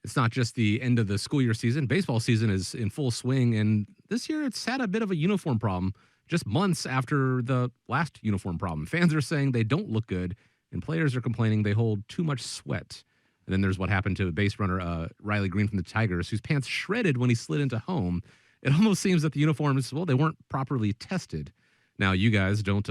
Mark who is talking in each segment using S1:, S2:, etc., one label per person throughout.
S1: It's not just the end of the school year season. Baseball season is in full swing, and this year it's had a bit of a uniform problem just months after the last uniform problem. Fans are saying they don't look good, and players are complaining they hold too much sweat. And then there's what happened to base runner Riley Green from the Tigers, whose pants shredded when he slid into home. It almost seems that the uniforms, well, they weren't properly tested. Now, you guys don't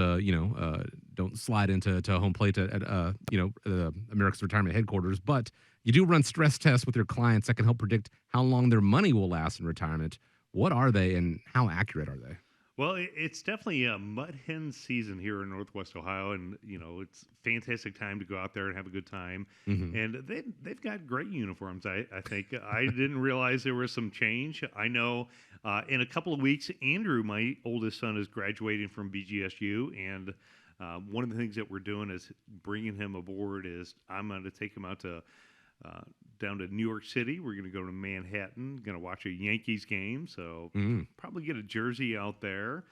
S1: slide into home plate at America's Retirement Headquarters, but you do run stress tests with your clients that can help predict how long their money will last in retirement. What are they, and how accurate are they?
S2: Well, it's definitely a mud hen season here in Northwest Ohio, and it's a fantastic time to go out there and have a good time.
S1: Hmm.
S2: And they've got great uniforms. I think I didn't realize there was some change. I know in a couple of weeks, Andrew, my oldest son, is graduating from BGSU, and one of the things that we're doing is bringing him aboard. Is I'm going to take him out to uh, down to New York City. We're going to go to Manhattan, going to watch a Yankees game. So
S1: Mm.
S2: probably get a jersey out there.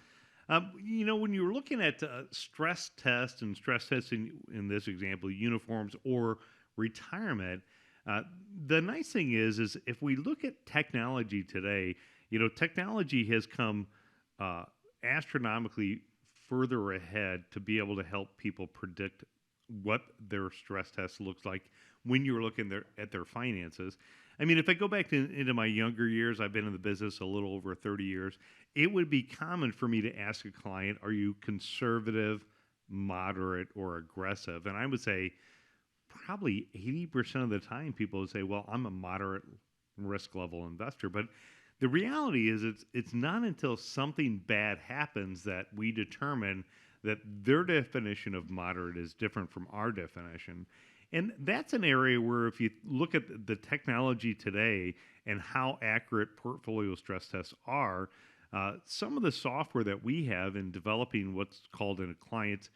S2: When you're looking at stress tests and stress testing in this example, uniforms or retirement, uh, the nice thing is if we look at technology today, technology has come uh, astronomically further ahead to be able to help people predict what their stress test looks like when you're looking at their finances. I mean, if I go back into my younger years, I've been in the business a little over 30 years. It would be common for me to ask a client, are you conservative, moderate, or aggressive? And I would say probably 80% of the time people would say, well, I'm a moderate risk level investor. But the reality is it's not until something bad happens that we determine that their definition of moderate is different from our definition. And that's an area where if you look at the technology today and how accurate portfolio stress tests are, some of the software that we have in developing what's called in a client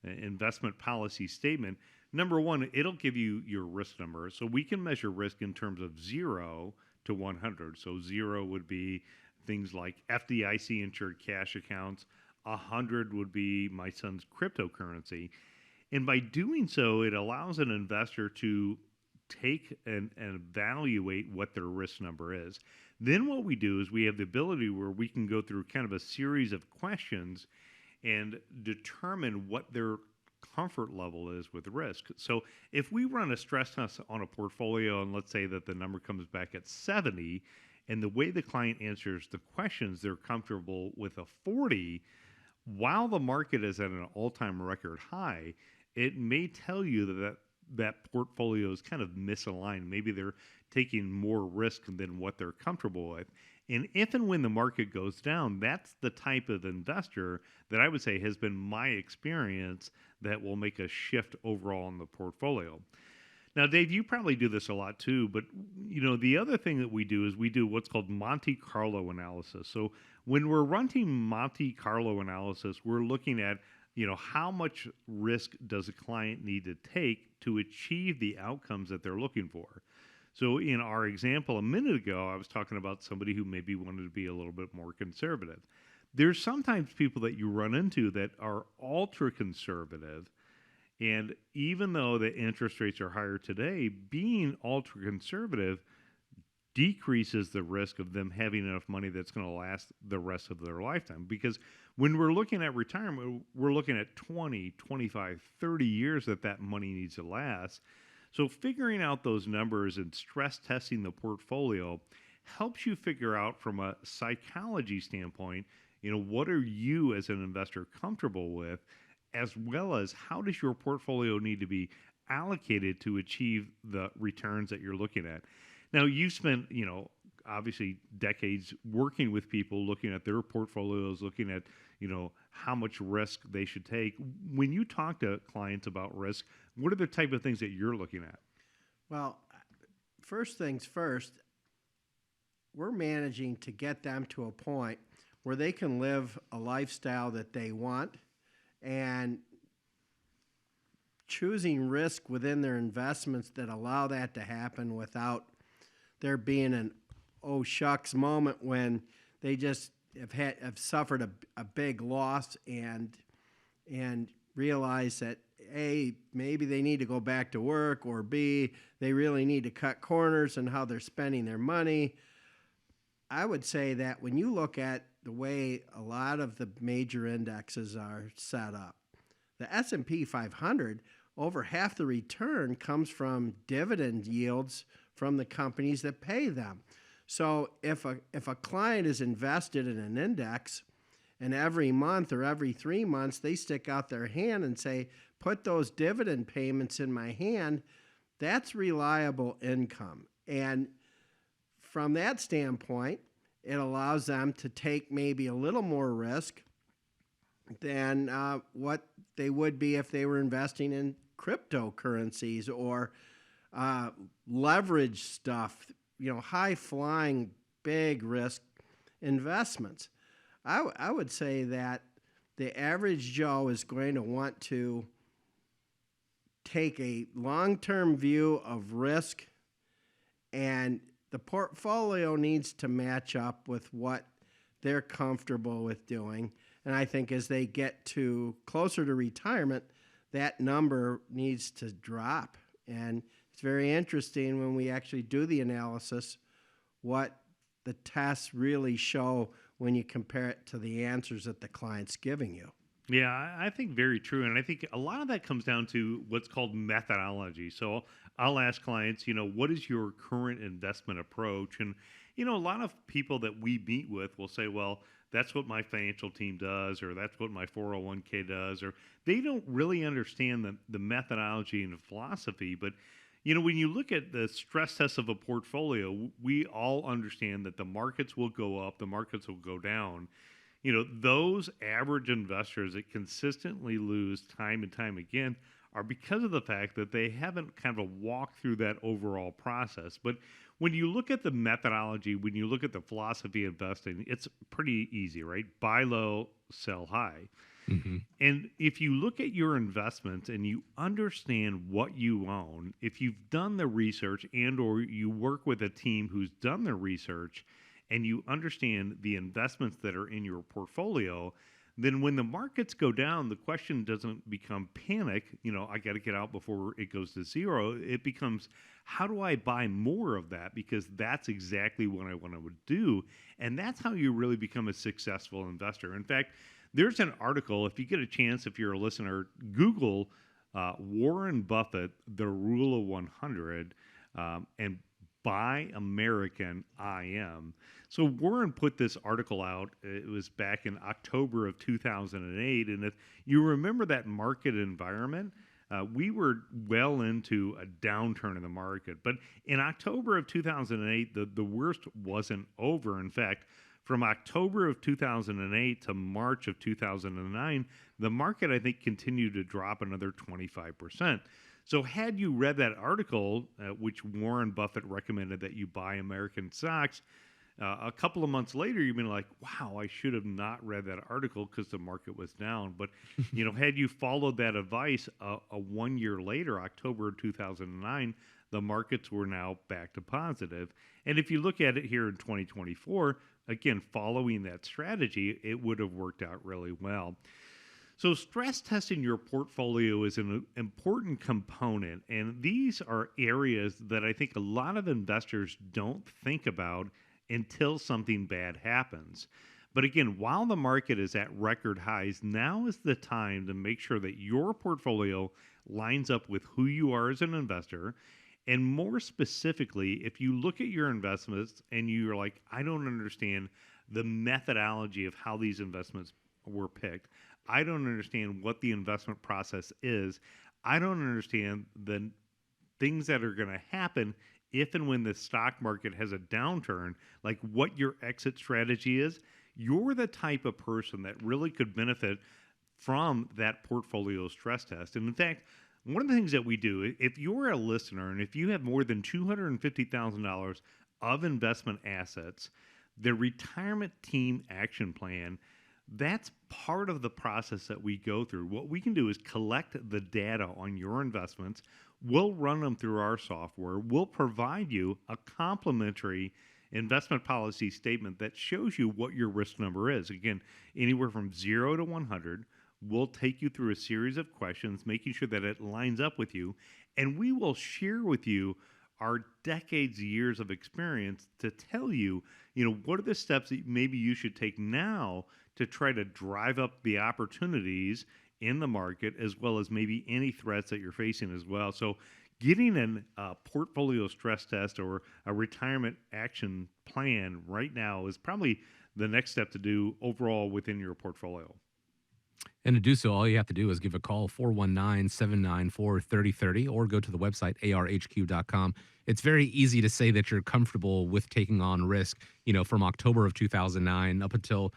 S2: investment policy statement, number one, it'll give you your risk number. So we can measure risk in terms of 0 to 100. So 0 would be things like FDIC insured cash accounts. 100 would be my son's cryptocurrency. And by doing so, it allows an investor to take and evaluate what their risk number is. Then what we do is we have the ability where we can go through kind of a series of questions and determine what their comfort level is with risk. So if we run a stress test on a portfolio and let's say that the number comes back at 70, and the way the client answers the questions, they're comfortable with a 40, while the market is at an all-time record high, it may tell you that portfolio is kind of misaligned. Maybe they're taking more risk than what they're comfortable with. And if and when the market goes down, that's the type of investor that I would say has been my experience that will make a shift overall in the portfolio. Now, Dave, you probably do this a lot too, but the other thing that we do is we do what's called Monte Carlo analysis. So when we're running Monte Carlo analysis, we're looking at how much risk does a client need to take to achieve the outcomes that they're looking for. So in our example a minute ago, I was talking about somebody who maybe wanted to be a little bit more conservative. There's sometimes people that you run into that are ultra conservative. And even though the interest rates are higher today, being ultra conservative decreases the risk of them having enough money that's going to last the rest of their lifetime. Because when we're looking at retirement, we're looking at 20, 25, 30 years that money needs to last. So figuring out those numbers and stress testing the portfolio helps you figure out from a psychology standpoint, what are you as an investor comfortable with, as well as how does your portfolio need to be allocated to achieve the returns that you're looking at. Now, you spent, obviously decades working with people, looking at their portfolios, looking at, how much risk they should take. When you talk to clients about risk, what are the type of things that you're looking at?
S3: Well, first things first, we're managing to get them to a point where they can live a lifestyle that they want and choosing risk within their investments that allow that to happen without there being an oh shucks moment when they just have suffered a big loss and realize that A, maybe they need to go back to work, or B, they really need to cut corners in how they're spending their money. I would say that when you look at the way a lot of the major indexes are set up, the S&P 500, over half the return comes from dividend yields from the companies that pay them. So if a client is invested in an index, and every month or every 3 months they stick out their hand and say, put those dividend payments in my hand, that's reliable income. And from that standpoint, it allows them to take maybe a little more risk than what they would be if they were investing in cryptocurrencies or leverage stuff, high flying, big risk investments. I would say that the average Joe is going to want to take a long-term view of risk, and the portfolio needs to match up with what they're comfortable with doing. And I think as they get to closer to retirement, that number needs to drop. And it's very interesting when we actually do the analysis what the tests really show when you compare it to the answers that the client's giving you.
S2: Yeah, I think very true. And I think a lot of that comes down to what's called methodology. So I'll ask clients, what is your current investment approach? And, a lot of people that we meet with will say, well, that's what my financial team does, or that's what my 401k does, or they don't really understand the methodology and the philosophy. But, when you look at the stress test of a portfolio, we all understand that the markets will go up, the markets will go down. Those average investors that consistently lose time and time again are because of the fact that they haven't kind of walked through that overall process. But when you look at the methodology, when you look at the philosophy of investing, it's pretty easy, right? Buy low, sell high.
S1: Mm-hmm.
S2: And if you look at your investments and you understand what you own, if you've done the research and or you work with a team who's done the research and you understand the investments that are in your portfolio, then when the markets go down, the question doesn't become panic, I got to get out before it goes to zero. It becomes, how do I buy more of that? Because that's exactly what I want to do. And that's how you really become a successful investor. In fact, there's an article, if you get a chance, if you're a listener, Google Warren Buffett, The Rule of 100, and Buy American IM. So Warren put this article out. It was back in October of 2008. And if you remember that market environment, we were well into a downturn in the market. But in October of 2008, the worst wasn't over. In fact, from October of 2008 to March of 2009, the market, I think, continued to drop another 25%. So had you read that article, which Warren Buffett recommended that you buy American stocks, a couple of months later, you'd be like, wow, I should have not read that article because the market was down. But, had you followed that advice, a 1 year later, October of 2009, the markets were now back to positive. And if you look at it here in 2024, again, following that strategy, it would have worked out really well. So stress testing your portfolio is an important component, and these are areas that I think a lot of investors don't think about until something bad happens. But again, while the market is at record highs, now is the time to make sure that your portfolio lines up with who you are as an investor. And more specifically, if you look at your investments and you're like, I don't understand the methodology of how these investments were picked, I don't understand what the investment process is, I don't understand the things that are going to happen if and when the stock market has a downturn, like what your exit strategy is, you're the type of person that really could benefit from that portfolio stress test. And in fact, one of the things that we do, if you're a listener and if you have more than $250,000 of investment assets, the retirement team action plan, that's part of the process that we go through. What we can do is collect the data on your investments. We'll run them through our software. We'll provide you a complimentary investment policy statement that shows you what your risk number is. Again, anywhere from 0 to 100. We'll take you through a series of questions, making sure that it lines up with you, and we will share with you our decades, years of experience to tell you, what are the steps that maybe you should take now to try to drive up the opportunities in the market, as well as maybe any threats that you're facing as well. So, getting an portfolio stress test or a retirement action plan right now is probably the next step to do overall within your portfolio.
S1: And to do so, all you have to do is give a call 419-794-3030 or go to the website arhq.com. It's very easy to say that you're comfortable with taking on risk, from October of 2009 up until,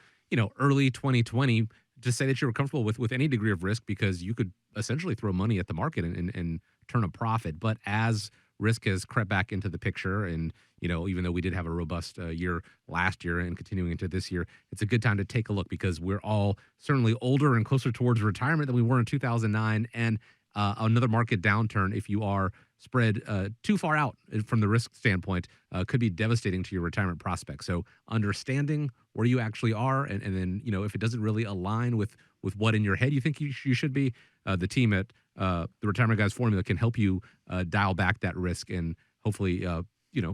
S1: early 2020, to say that you were comfortable with any degree of risk because you could essentially throw money at the market and turn a profit. But as risk has crept back into the picture, and even though we did have a robust year last year and continuing into this year, it's a good time to take a look because we're all certainly older and closer towards retirement than we were in 2009. And another market downturn, if you are spread too far out from the risk standpoint, could be devastating to your retirement prospects. So understanding where you actually are, and then if it doesn't really align with what in your head you think you should be, the team at the Retirement Guys Formula can help you dial back that risk and hopefully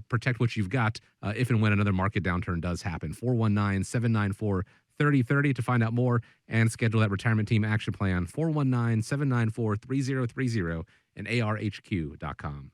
S1: protect what you've got if and when another market downturn does happen. 419-794-3030 to find out more and schedule that retirement team action plan. 419-794-3030 and arhq.com.